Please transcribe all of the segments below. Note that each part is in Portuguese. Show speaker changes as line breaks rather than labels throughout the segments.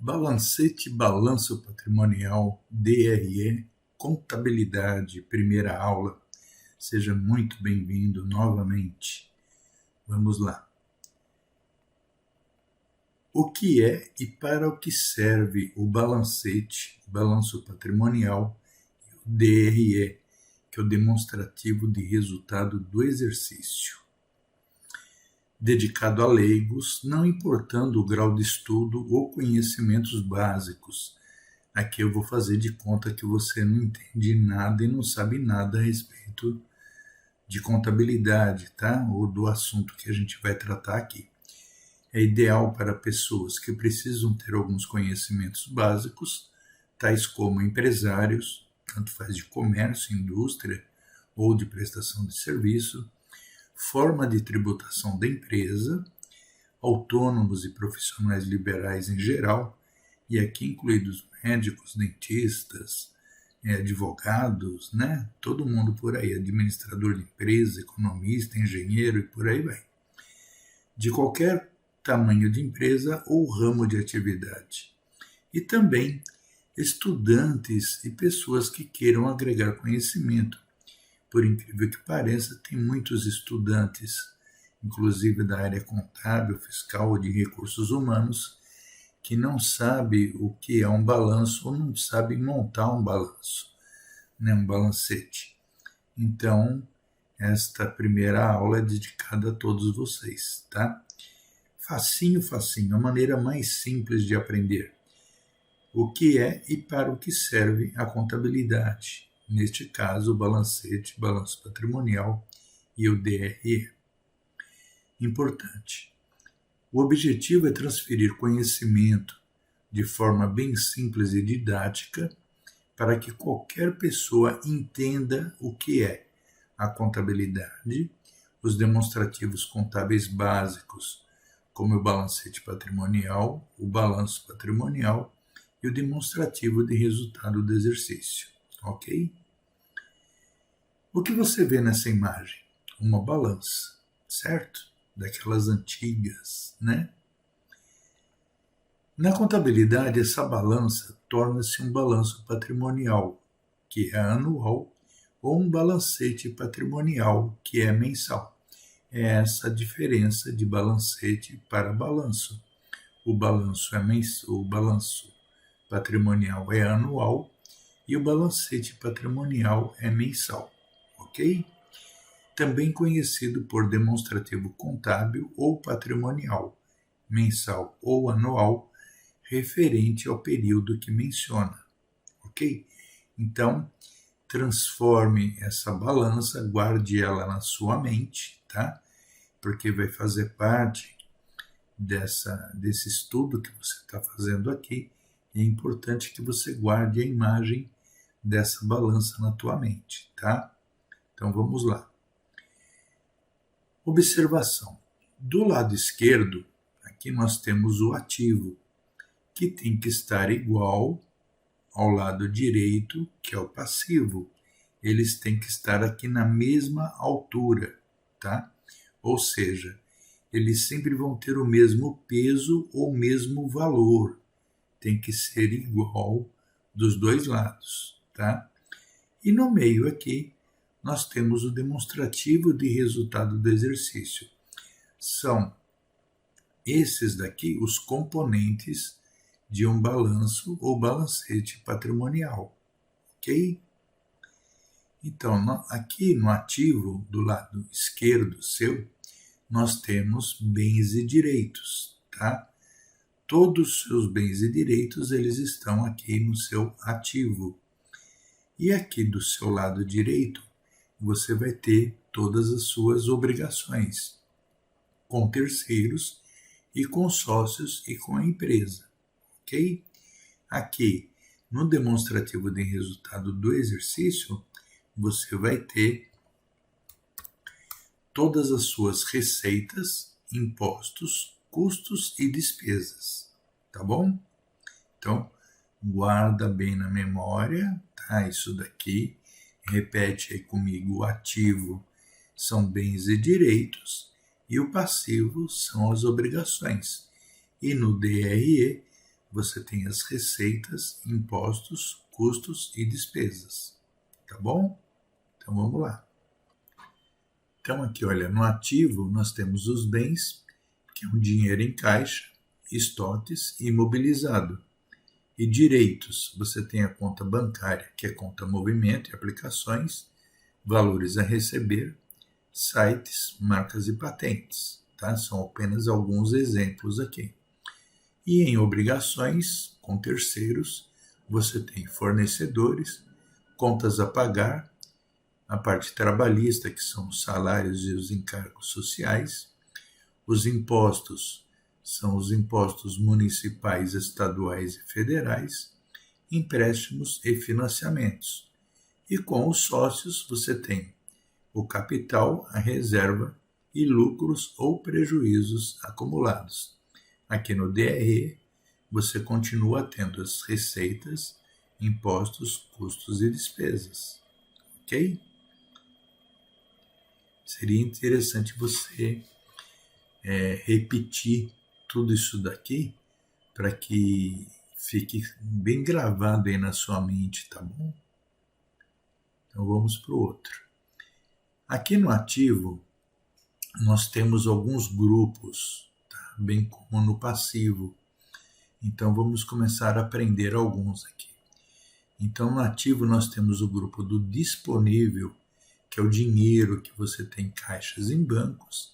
Balancete, balanço patrimonial, DRE, contabilidade, primeira aula. Seja muito bem-vindo novamente. Vamos lá. O que é e para o que serve o balancete, balanço patrimonial, e o DRE, que é o demonstrativo de resultado do exercício? Dedicado a leigos, não importando o grau de estudo ou conhecimentos básicos. Aqui eu vou fazer de conta que você não entende nada e não sabe nada a respeito de contabilidade, tá? Ou do assunto que a gente vai tratar aqui. É ideal para pessoas que precisam ter alguns conhecimentos básicos, tais como empresários, tanto faz de comércio, indústria ou de prestação de serviço, forma de tributação da empresa, autônomos e profissionais liberais em geral, e aqui incluídos médicos, dentistas, advogados, né? Todo mundo por aí, administrador de empresa, economista, engenheiro e por aí vai. De qualquer tamanho de empresa ou ramo de atividade. E também estudantes e pessoas que queiram agregar conhecimento. Por incrível que pareça, tem muitos estudantes, inclusive da área contábil, fiscal ou de recursos humanos, que não sabem o que é um balanço ou não sabem montar um balanço, né, um balancete. Então, esta primeira aula é dedicada a todos vocês, tá? Facinho, a maneira mais simples de aprender. O que é e para o que serve a contabilidade? Neste caso, o balancete, balanço patrimonial e o DRE. Importante. O objetivo é transferir conhecimento de forma bem simples e didática para que qualquer pessoa entenda o que é a contabilidade, os demonstrativos contábeis básicos, como o balancete patrimonial, o balanço patrimonial e o demonstrativo de resultado do exercício. Ok? O que você vê nessa imagem? Uma balança, certo? Daquelas antigas, né? Na contabilidade, essa balança torna-se um balanço patrimonial, que é anual, ou um balancete patrimonial, que é mensal. É essa a diferença de balancete para balanço. O balanço patrimonial é anual e o balancete patrimonial é mensal, ok? Também conhecido por demonstrativo contábil ou patrimonial, mensal ou anual, referente ao período que menciona, ok? Então, transforme essa balança, guarde ela na sua mente, tá? Porque vai fazer parte desse estudo que você está fazendo aqui. É importante que você guarde a imagem dessa balança na tua mente, tá? Então vamos lá. Observação. Do lado esquerdo, aqui nós temos o ativo, que tem que estar igual ao lado direito, que é o passivo. Eles têm que estar aqui na mesma altura, tá? Ou seja, eles sempre vão ter o mesmo peso ou mesmo valor. Tem que ser igual dos dois lados, tá? E no meio aqui, nós temos o demonstrativo de resultado do exercício. São esses daqui os componentes de um balanço ou balancete patrimonial, ok? Então, aqui no ativo, do lado esquerdo seu, nós temos bens e direitos, tá? Todos os seus bens e direitos, eles estão aqui no seu ativo. E aqui do seu lado direito, você vai ter todas as suas obrigações com terceiros e com sócios e com a empresa, ok? Aqui, no demonstrativo de resultado do exercício, você vai ter todas as suas receitas, impostos, custos e despesas, tá bom? Então, guarda bem na memória, tá? Isso daqui, repete aí comigo, o ativo são bens e direitos e o passivo são as obrigações. E no DRE você tem as receitas, impostos, custos e despesas. Tá bom? Então vamos lá. Então aqui, olha, no ativo nós temos os bens, que é o dinheiro em caixa, estoques e imobilizado. E direitos, você tem a conta bancária, que é conta movimento e aplicações, valores a receber, sites, marcas e patentes. Tá? São apenas alguns exemplos aqui. E em obrigações com terceiros, você tem fornecedores, contas a pagar, a parte trabalhista, que são os salários e os encargos sociais, os impostos são os impostos municipais, estaduais e federais, empréstimos e financiamentos. E com os sócios você tem o capital, a reserva e lucros ou prejuízos acumulados. Aqui no DRE você continua tendo as receitas, impostos, custos e despesas. Ok? Seria interessante você repetir tudo isso daqui para que fique bem gravado aí na sua mente, tá bom? Então vamos para o outro. Aqui no ativo nós temos alguns grupos, tá? Bem como no passivo. Então vamos começar a aprender alguns aqui. Então no ativo nós temos o grupo do disponível, que é o dinheiro que você tem em caixas em bancos,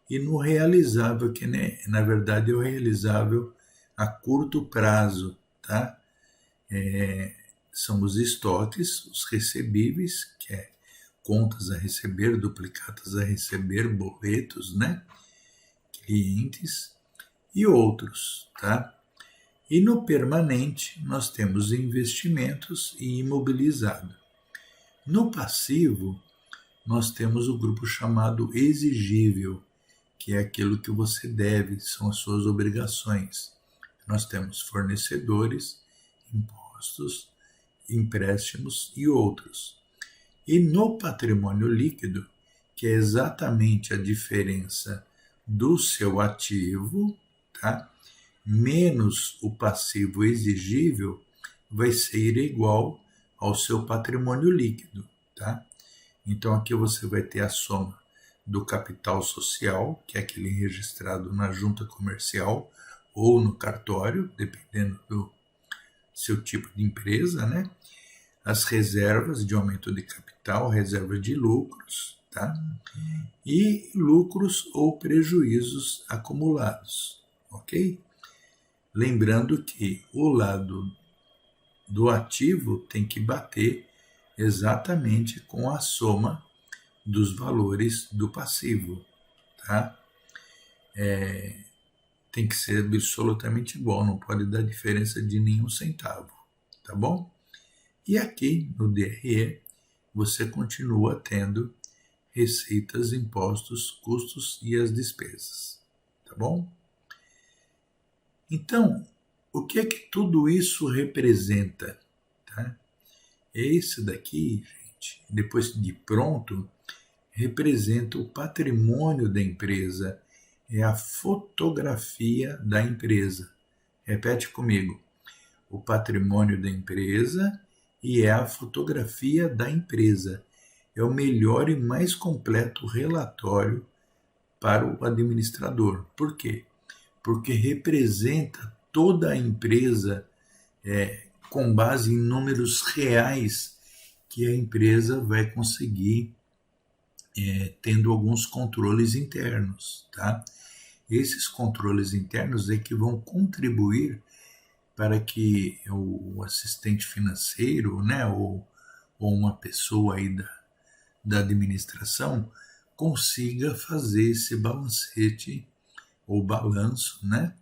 e no realizável, que na verdade é o realizável a curto prazo, tá? São os estoques, os recebíveis, que é contas a receber, duplicatas a receber, boletos, né? Clientes e outros, tá? E no permanente nós temos investimentos e imobilizado. No passivo nós temos o grupo chamado exigível, que é aquilo que você deve, são as suas obrigações. Nós temos fornecedores, impostos, empréstimos e outros. E no patrimônio líquido, que é exatamente a diferença do seu ativo, tá? Menos o passivo exigível, vai ser igual ao seu patrimônio líquido, tá? Então aqui você vai ter a soma do capital social, que é aquele registrado na junta comercial ou no cartório, dependendo do seu tipo de empresa, né? As reservas de aumento de capital, reserva de lucros, tá? E lucros ou prejuízos acumulados, ok? Lembrando que o lado do ativo tem que bater exatamente com a soma dos valores do passivo, tá? Tem que ser absolutamente igual, não pode dar diferença de nenhum centavo, tá bom? E aqui no DRE você continua tendo receitas, impostos, custos e as despesas, tá bom? Então, o que é que tudo isso representa, tá? Esse daqui, gente, depois de pronto, representa o patrimônio da empresa, é a fotografia da empresa. Repete comigo. O patrimônio da empresa e é a fotografia da empresa. É o melhor e mais completo relatório para o administrador. Por quê? Porque representa toda a empresa com base em números reais que a empresa vai conseguir tendo alguns controles internos, tá? Esses controles internos é que vão contribuir para que o assistente financeiro, né, ou uma pessoa aí da administração consiga fazer esse balancete ou balanço, né,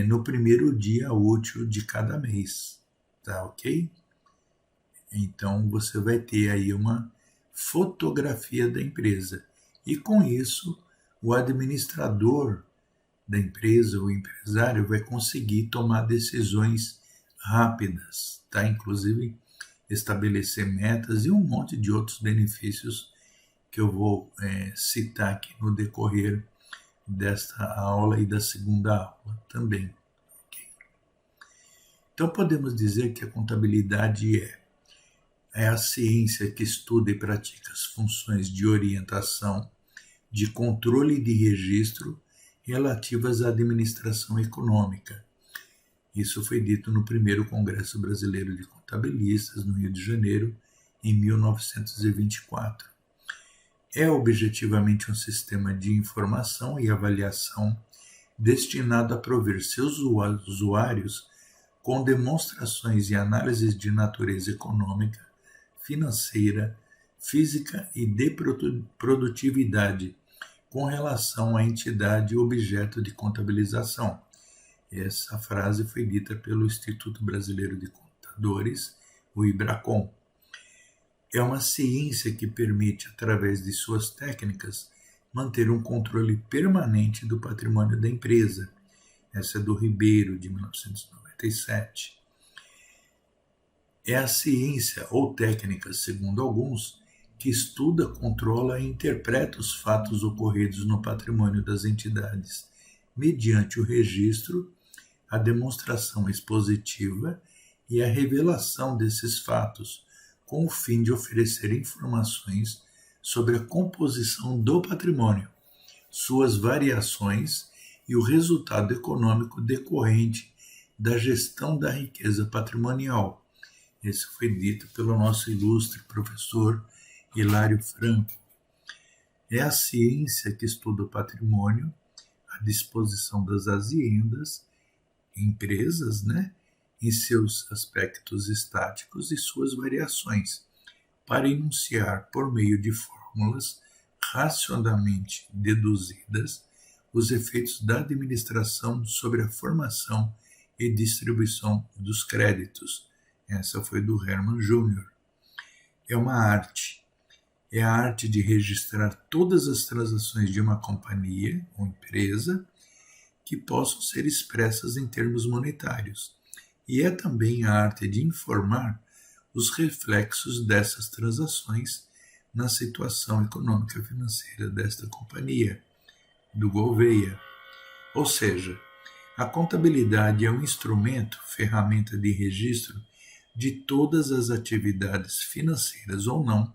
no primeiro dia útil de cada mês, tá ok? Então você vai ter aí uma fotografia da empresa e com isso o administrador da empresa, o empresário, vai conseguir tomar decisões rápidas, tá? Inclusive estabelecer metas e um monte de outros benefícios que eu vou citar aqui no decorrer desta aula e da segunda aula também. Okay? Então podemos dizer que a contabilidade é a ciência que estuda e pratica as funções de orientação, de controle e de registro relativas à administração econômica. Isso foi dito no primeiro Congresso Brasileiro de Contabilistas, no Rio de Janeiro, em 1924. É objetivamente um sistema de informação e avaliação destinado a prover seus usuários com demonstrações e análises de natureza econômica, financeira, física e de produtividade com relação à entidade objeto de contabilização. Essa frase foi dita pelo Instituto Brasileiro de Contadores, o IBRACON. É uma ciência que permite, através de suas técnicas, manter um controle permanente do patrimônio da empresa. Essa é do Ribeiro, de 1997. É a ciência ou técnica, segundo alguns, que estuda, controla e interpreta os fatos ocorridos no patrimônio das entidades, mediante o registro, a demonstração expositiva e a revelação desses fatos, com o fim de oferecer informações sobre a composição do patrimônio, suas variações e o resultado econômico decorrente da gestão da riqueza patrimonial. Esse foi dito pelo nosso ilustre professor Hilário Franco. É a ciência que estuda o patrimônio, a disposição das aziendas, empresas, em seus aspectos estáticos e suas variações, para enunciar por meio de fórmulas racionalmente deduzidas os efeitos da administração sobre a formação e distribuição dos créditos. Essa foi do Hermann Júnior. É uma arte. É a arte de registrar todas as transações de uma companhia ou empresa que possam ser expressas em termos monetários. E é também a arte de informar os reflexos dessas transações na situação econômica e financeira desta companhia, do Gouveia. Ou seja, a contabilidade é um instrumento, ferramenta de registro de todas as atividades financeiras ou não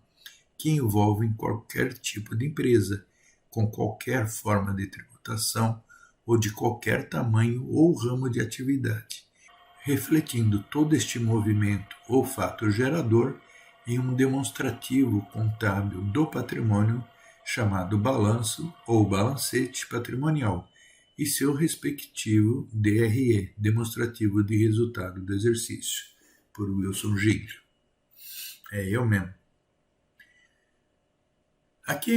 que envolvem qualquer tipo de empresa, com qualquer forma de tributação ou de qualquer tamanho ou ramo de atividade, refletindo todo este movimento ou fato gerador em um demonstrativo contábil do patrimônio chamado balanço ou balancete patrimonial e seu respectivo DRE, demonstrativo de resultado do exercício, por Wilson Gingras. É eu mesmo. Aqui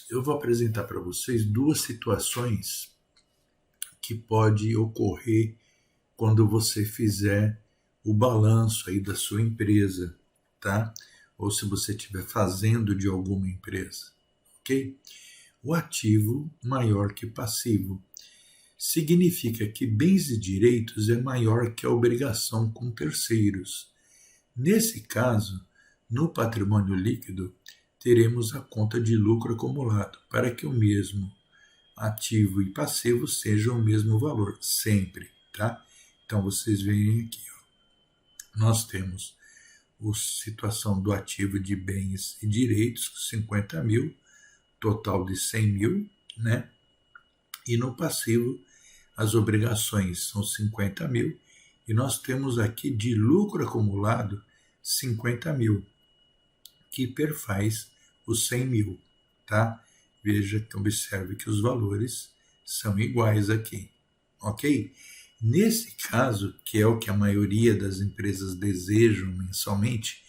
eu vou apresentar para vocês duas situações que pode ocorrer quando você fizer o balanço aí da sua empresa, tá? Ou se você estiver fazendo de alguma empresa, ok? O ativo maior que passivo significa que bens e direitos é maior que a obrigação com terceiros. Nesse caso, no patrimônio líquido, teremos a conta de lucro acumulado, para que o mesmo ativo e passivo sejam o mesmo valor, sempre, tá? Então, vocês veem aqui, nós temos a situação do ativo de bens e direitos, 50 mil, total de 100 mil, E no passivo, as obrigações são 50 mil, e nós temos aqui de lucro acumulado 50 mil, que perfaz os 100 mil, tá? Veja, observe que os valores são iguais aqui, ok? Nesse caso, que é o que a maioria das empresas desejam mensalmente,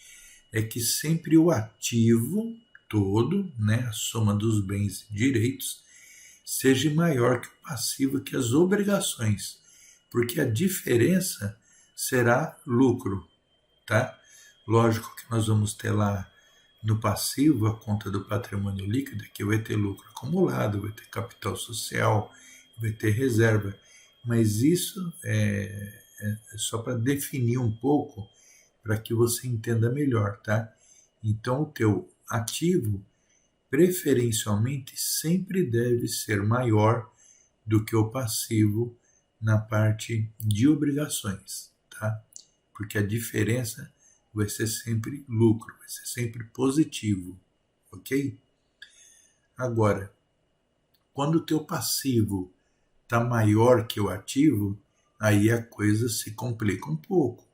é que sempre o ativo todo, a soma dos bens e direitos, seja maior que o passivo, que as obrigações, porque a diferença será lucro, tá? Lógico que nós vamos ter lá no passivo a conta do patrimônio líquido, que vai ter lucro acumulado, vai ter capital social, vai ter reserva, mas isso é só para definir um pouco, para que você entenda melhor, tá? Então, o teu ativo, preferencialmente, sempre deve ser maior do que o passivo na parte de obrigações, tá? Porque a diferença vai ser sempre lucro, vai ser sempre positivo, ok? Agora, quando o teu passivo está maior que o ativo, aí a coisa se complica um pouco,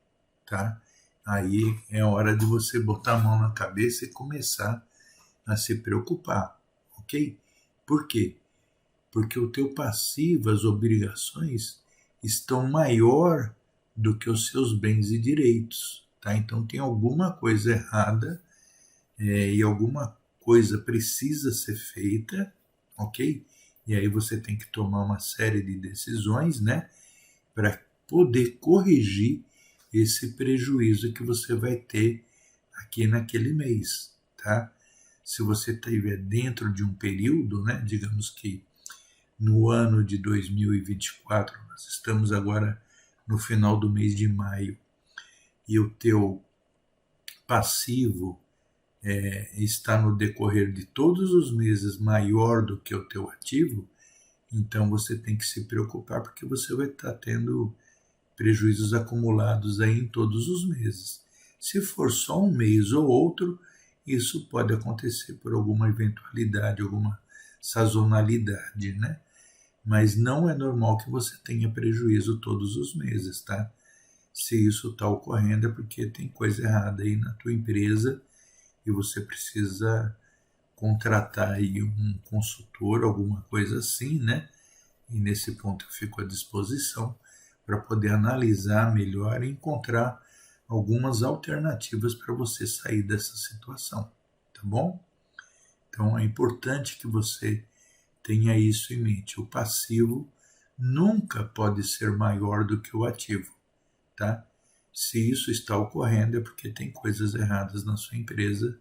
tá? Aí é hora de você botar a mão na cabeça e começar a se preocupar, ok? Por quê? Porque o teu passivo, as obrigações, estão maior do que os seus bens e direitos, tá? Então tem alguma coisa errada e alguma coisa precisa ser feita, ok? E aí você tem que tomar uma série de decisões, né, para poder corrigir esse prejuízo que você vai ter aqui naquele mês, tá? Se você estiver dentro de um período, né, digamos que no ano de 2024, nós estamos agora no final do mês de maio, e o teu passivo está no decorrer de todos os meses maior do que o teu ativo, então você tem que se preocupar porque você vai estar tendo prejuízos acumulados aí em todos os meses. Se for só um mês ou outro, isso pode acontecer por alguma eventualidade, alguma sazonalidade, né? Mas não é normal que você tenha prejuízo todos os meses, tá? Se isso está ocorrendo é porque tem coisa errada aí na tua empresa e você precisa contratar aí um consultor, alguma coisa assim, né? E nesse ponto eu fico à disposição para poder analisar melhor e encontrar algumas alternativas para você sair dessa situação, tá bom? Então é importante que você tenha isso em mente. O passivo nunca pode ser maior do que o ativo, tá? Se isso está ocorrendo é porque tem coisas erradas na sua empresa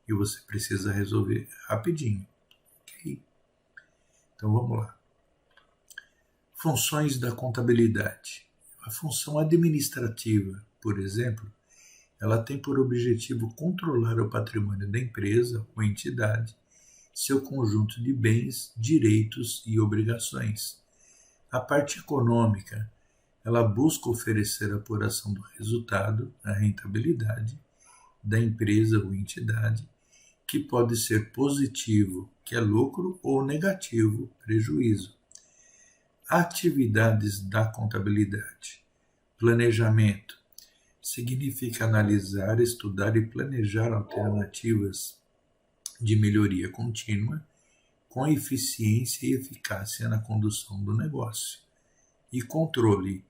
e você precisa resolver rapidinho, ok? Então vamos lá. Funções da contabilidade. A função administrativa, por exemplo, ela tem por objetivo controlar o patrimônio da empresa ou entidade, seu conjunto de bens, direitos e obrigações. A parte econômica, ela busca oferecer a apuração do resultado, a rentabilidade da empresa ou entidade, que pode ser positivo, que é lucro, ou negativo, prejuízo. Atividades da contabilidade. Planejamento. Significa analisar, estudar e planejar alternativas de melhoria contínua com eficiência e eficácia na condução do negócio. E controle,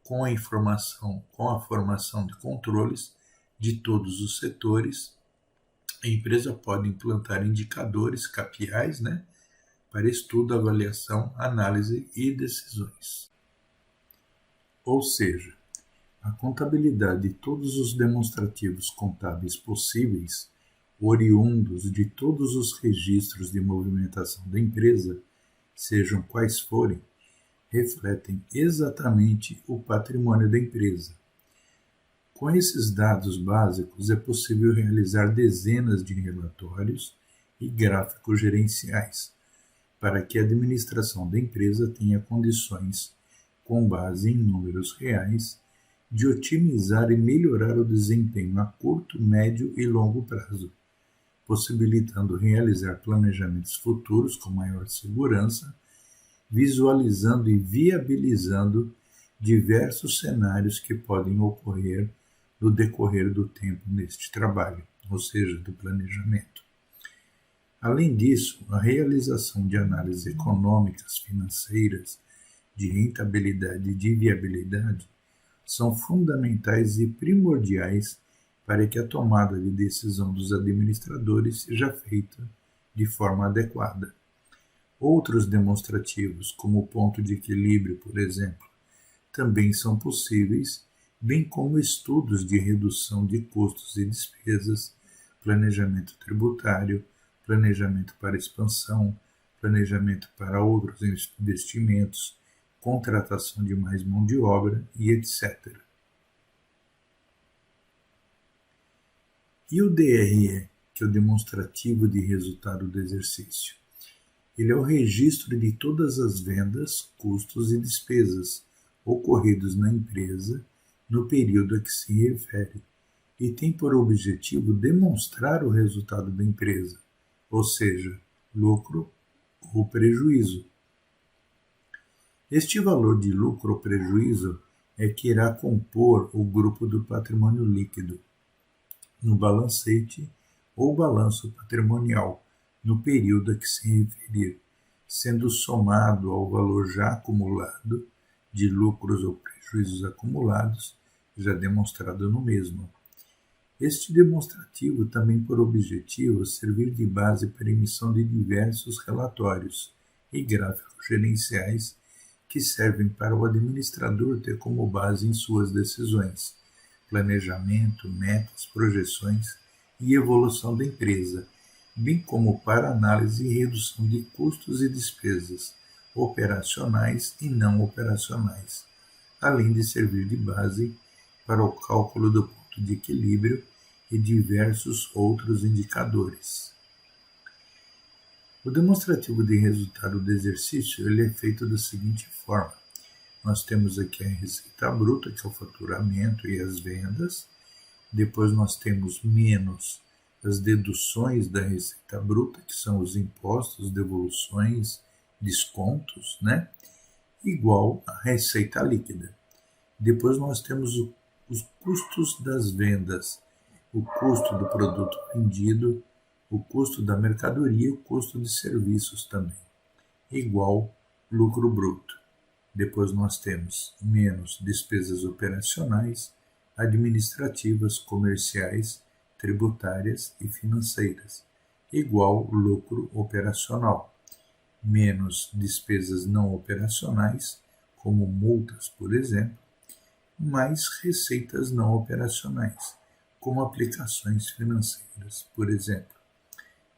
com a formação de controles de todos os setores, a empresa pode implantar indicadores, KPIs, né, para estudo, avaliação, análise e decisões. Ou seja, a contabilidade de todos os demonstrativos contábeis possíveis, oriundos de todos os registros de movimentação da empresa, sejam quais forem, refletem exatamente o patrimônio da empresa. Com esses dados básicos, é possível realizar dezenas de relatórios e gráficos gerenciais, para que a administração da empresa tenha condições, com base em números reais, de otimizar e melhorar o desempenho a curto, médio e longo prazo, possibilitando realizar planejamentos futuros com maior segurança, visualizando e viabilizando diversos cenários que podem ocorrer no decorrer do tempo neste trabalho, ou seja, do planejamento. Além disso, a realização de análises econômicas, financeiras, de rentabilidade e de viabilidade são fundamentais e primordiais para que a tomada de decisão dos administradores seja feita de forma adequada. Outros demonstrativos, como o ponto de equilíbrio, por exemplo, também são possíveis, bem como estudos de redução de custos e despesas, planejamento tributário, planejamento para expansão, planejamento para outros investimentos, contratação de mais mão de obra e etc. E o DRE, que é o demonstrativo de resultado do exercício? Ele é o registro de todas as vendas, custos e despesas ocorridos na empresa no período a que se refere e tem por objetivo demonstrar o resultado da empresa, ou seja, lucro ou prejuízo. Este valor de lucro ou prejuízo é que irá compor o grupo do patrimônio líquido no balancete ou balanço patrimonial no período a que se referir, sendo somado ao valor já acumulado de lucros ou prejuízos acumulados, já demonstrado no mesmo. Este demonstrativo tem por objetivo servir de base para a emissão de diversos relatórios e gráficos gerenciais que servem para o administrador ter como base em suas decisões, planejamento, metas, projeções e evolução da empresa, bem como para análise e redução de custos e despesas operacionais e não operacionais, além de servir de base para o cálculo do ponto de equilíbrio e diversos outros indicadores. O demonstrativo de resultado do exercício ele é feito da seguinte forma. Nós temos aqui a receita bruta, que é o faturamento e as vendas. Depois nós temos menos as deduções da receita bruta, que são os impostos, devoluções, descontos, né? Igual a receita líquida. Depois nós temos os custos das vendas, o custo do produto vendido, o custo da mercadoria e o custo de serviços também, igual lucro bruto. Depois nós temos menos despesas operacionais, administrativas, comerciais, tributárias e financeiras, igual lucro operacional. Menos despesas não operacionais, como multas, por exemplo, mais receitas não operacionais, como aplicações financeiras, por exemplo.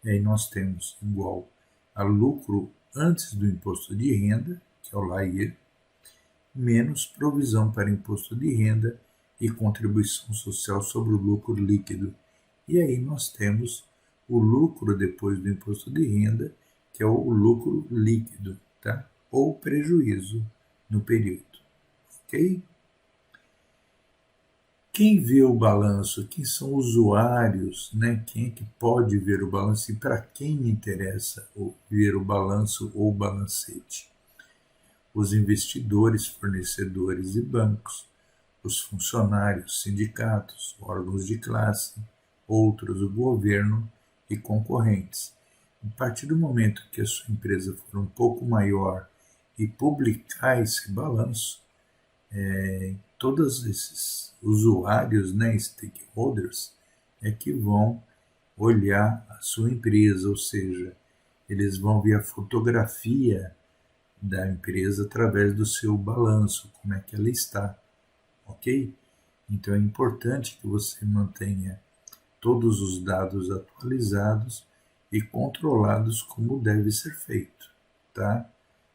E aí nós temos igual a lucro antes do imposto de renda, que é o LAIR, menos provisão para imposto de renda e contribuição social sobre o lucro líquido. E aí nós temos o lucro depois do imposto de renda, que é o lucro líquido, tá? Ou prejuízo no período. Ok? Quem vê o balanço, quem são os usuários, né? Quem é que pode ver o balanço e para quem interessa ver o balanço ou balancete? Os investidores, fornecedores e bancos, os funcionários, sindicatos, órgãos de classe, outros, o governo e concorrentes. A partir do momento que a sua empresa for um pouco maior e publicar esse balanço, todos esses usuários, né, stakeholders, é que vão olhar a sua empresa, ou seja, eles vão ver a fotografia da empresa através do seu balanço, como é que ela está, ok? Então é importante que você mantenha todos os dados atualizados e controlados como deve ser feito, tá?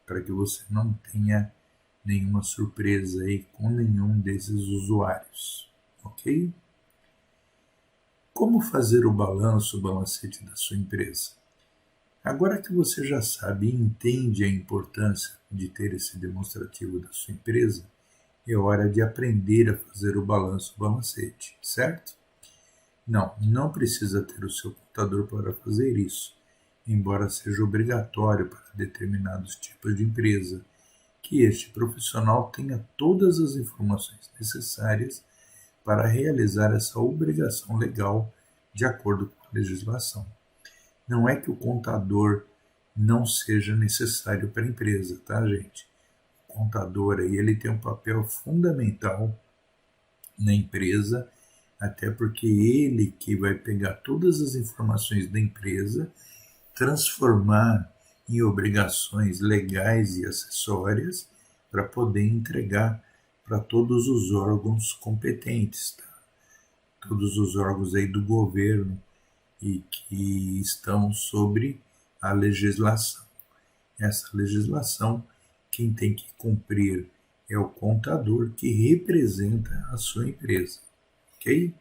Para que você não tenha nenhuma surpresa aí com nenhum desses usuários, ok? Como fazer o balanço, o balancete da sua empresa? Agora que você já sabe e entende a importância de ter esse demonstrativo da sua empresa, é hora de aprender a fazer o balanço, o balancete, certo? Não precisa ter o seu contador para fazer isso, embora seja obrigatório para determinados tipos de empresa, que este profissional tenha todas as informações necessárias para realizar essa obrigação legal de acordo com a legislação. Não é que o contador não seja necessário para a empresa, tá, gente? O contador aí, ele tem um papel fundamental na empresa, até porque ele que vai pegar todas as informações da empresa, transformar em obrigações legais e acessórias para poder entregar para todos os órgãos competentes, tá? Todos os órgãos aí do governo e que estão sobre a legislação. Essa legislação, quem tem que cumprir é o contador que representa a sua empresa, ok?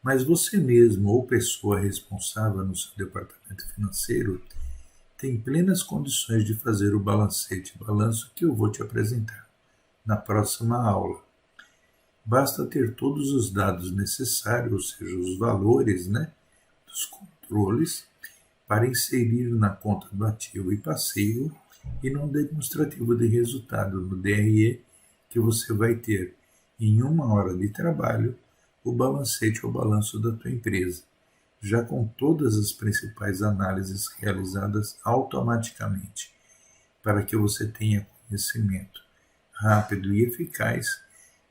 Mas você mesmo ou pessoa responsável no seu departamento financeiro tem plenas condições de fazer o balancete, balanço que eu vou te apresentar na próxima aula. Basta ter todos os dados necessários, ou seja, os valores, dos controles, para inserir na conta do ativo e passivo e no demonstrativo de resultado, no DRE, que você vai ter em 1 hora de trabalho o balancete ou balanço da tua empresa, já com todas as principais análises realizadas automaticamente, para que você tenha conhecimento rápido e eficaz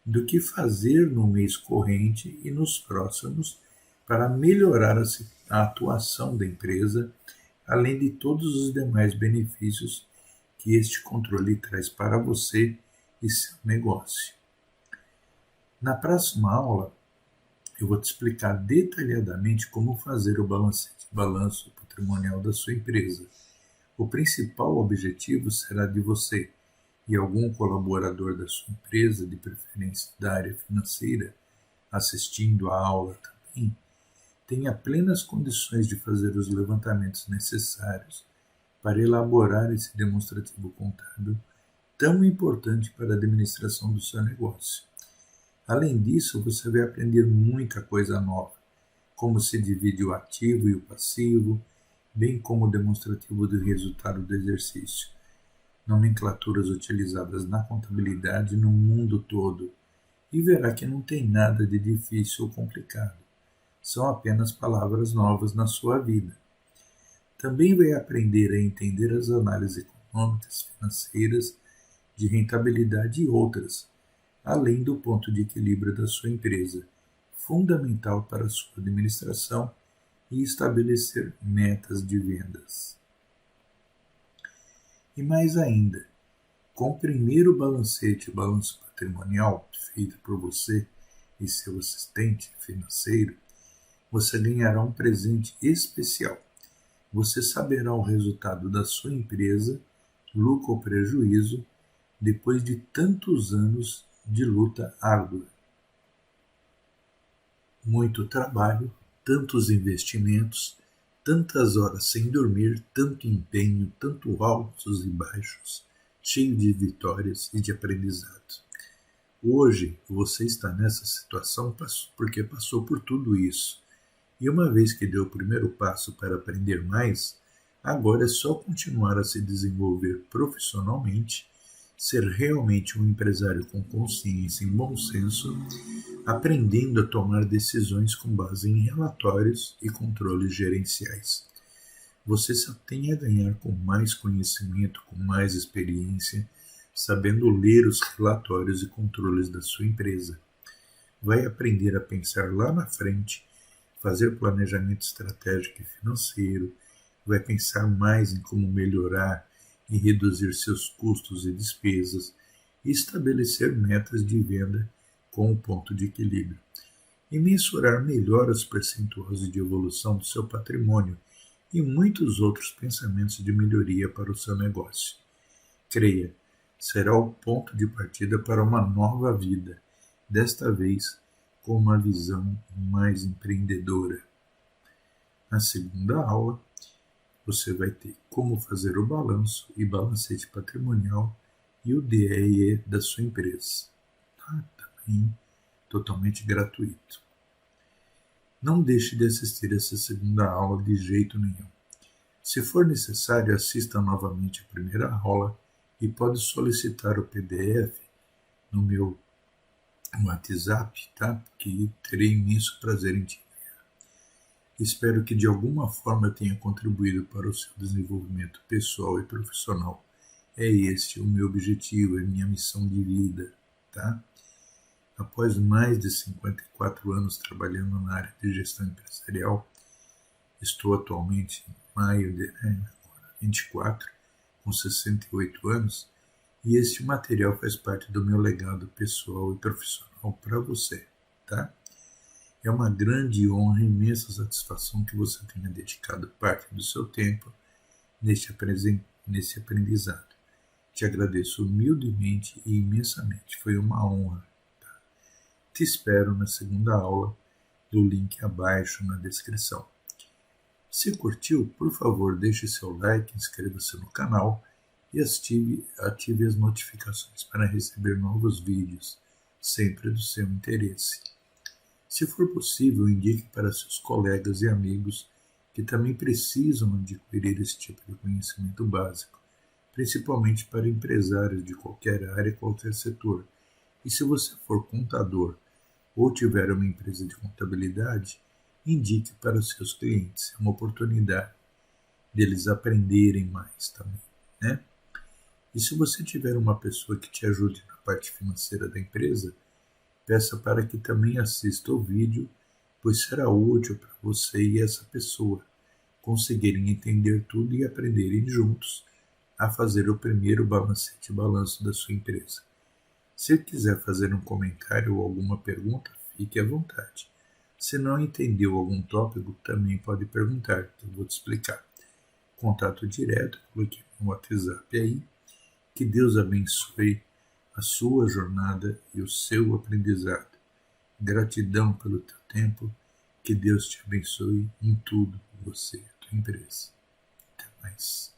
do que fazer no mês corrente e nos próximos para melhorar a atuação da empresa, além de todos os demais benefícios que este controle traz para você e seu negócio. Na próxima aula, eu vou te explicar detalhadamente como fazer o balanço patrimonial da sua empresa. O principal objetivo será de você e algum colaborador da sua empresa, de preferência da área financeira, assistindo à aula também, tenha plenas condições de fazer os levantamentos necessários para elaborar esse demonstrativo contábil tão importante para a administração do seu negócio. Além disso, você vai aprender muita coisa nova, como se divide o ativo e o passivo, bem como o demonstrativo do resultado do exercício, nomenclaturas utilizadas na contabilidade no mundo todo, e verá que não tem nada de difícil ou complicado. São apenas palavras novas na sua vida. Também vai aprender a entender as análises econômicas, financeiras, de rentabilidade e outras, além do ponto de equilíbrio da sua empresa, fundamental para a sua administração e estabelecer metas de vendas. E mais ainda, com o primeiro balancete, o balanço patrimonial, feito por você e seu assistente financeiro, você ganhará um presente especial. Você saberá o resultado da sua empresa, lucro ou prejuízo, depois de tantos anos de luta árdua. Muito trabalho, tantos investimentos, tantas horas sem dormir, tanto empenho, tanto altos e baixos, cheio de vitórias e de aprendizado. Hoje você está nessa situação porque passou por tudo isso. E uma vez que deu o primeiro passo para aprender mais, agora é só continuar a se desenvolver profissionalmente, ser realmente um empresário com consciência e bom senso, aprendendo a tomar decisões com base em relatórios e controles gerenciais. Você só tem a ganhar com mais conhecimento, com mais experiência, sabendo ler os relatórios e controles da sua empresa. Vai aprender a pensar lá na frente, fazer planejamento estratégico e financeiro, vai pensar mais em como melhorar e reduzir seus custos e despesas e estabelecer metas de venda com o ponto de equilíbrio e mensurar melhor os percentuais de evolução do seu patrimônio e muitos outros pensamentos de melhoria para o seu negócio. Creia, será o ponto de partida para uma nova vida, desta vez com uma visão mais empreendedora. Na segunda aula, você vai ter como fazer o balanço e balancete patrimonial e o DRE da sua empresa. Também totalmente gratuito. Não deixe de assistir essa segunda aula de jeito nenhum. Se for necessário, assista novamente a primeira aula e pode solicitar o PDF no meu WhatsApp, tá? Que terei imenso prazer em te enviar. Espero que de alguma forma eu tenha contribuído para o seu desenvolvimento pessoal e profissional. É este o meu objetivo, é minha missão de vida, tá? Após mais de 54 anos trabalhando na área de gestão empresarial, estou atualmente em maio de 24, com 68 anos, e este material faz parte do meu legado pessoal e profissional para você, tá? É uma grande honra e imensa satisfação que você tenha dedicado parte do seu tempo nesse aprendizado. Te agradeço humildemente e imensamente, foi uma honra. Tá? Te espero na segunda aula, do link abaixo na descrição. Se curtiu, por favor, deixe seu like, inscreva-se no canal e ative as notificações para receber novos vídeos sempre do seu interesse. Se for possível, indique para seus colegas e amigos que também precisam adquirir esse tipo de conhecimento básico, principalmente para empresários de qualquer área, qualquer setor. E se você for contador ou tiver uma empresa de contabilidade, indique para os seus clientes. É uma oportunidade deles aprenderem mais também, né? E se você tiver uma pessoa que te ajude na parte financeira da empresa, peça para que também assista o vídeo, pois será útil para você e essa pessoa conseguirem entender tudo e aprenderem juntos a fazer o primeiro balancete balanço da sua empresa. Se quiser fazer um comentário ou alguma pergunta, fique à vontade. Se não entendeu algum tópico, também pode perguntar, que eu vou te explicar. Contato direto, coloquei no WhatsApp aí. Que Deus abençoe a sua jornada e o seu aprendizado. Gratidão pelo teu tempo. Que Deus te abençoe em tudo, você e a tua empresa. Até mais.